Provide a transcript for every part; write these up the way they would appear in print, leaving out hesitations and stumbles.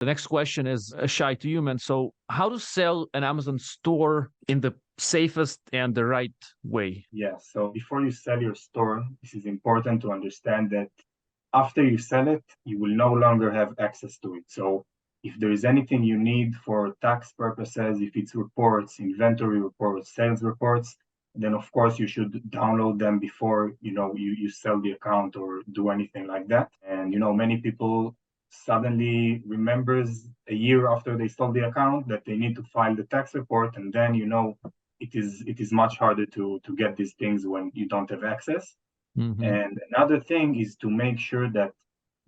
The next question is Shai to you, man. So how to sell an Amazon store in the safest and the right way? Yeah, so before you sell your store, this is important to understand that after you sell it, you will no longer have access to it. So if there is anything you need for tax purposes, if it's reports, inventory reports, sales reports, then of course you should download them before you sell the account or do anything like that. And many people suddenly remembers a year after they sold the account that they need to file the tax report, and then it is much harder to get these things when you don't have access. Mm-hmm. And another thing is to make sure that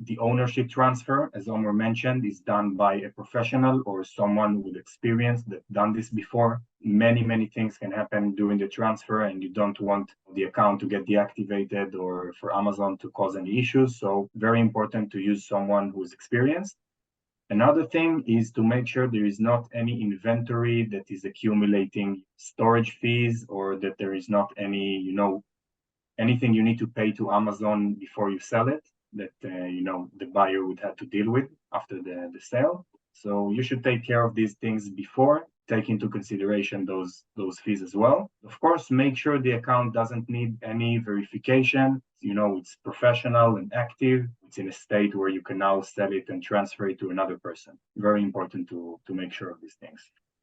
the ownership transfer, as Omar mentioned, is done by a professional or someone with experience that done this before. Many things can happen during the transfer, and you don't want the account to get deactivated or for Amazon to cause any issues. So very important to use someone who's experienced. Another thing is to make sure there is not any inventory that is accumulating storage fees, or that there is not anything you need to pay to Amazon before you sell it that the buyer would have to deal with after the sale. So you should take care of these things before, take into consideration those fees as well. Of course, make sure the account doesn't need any verification. It's professional and active. It's in a state where you can now sell it and transfer it to another person. Very important to make sure of these things.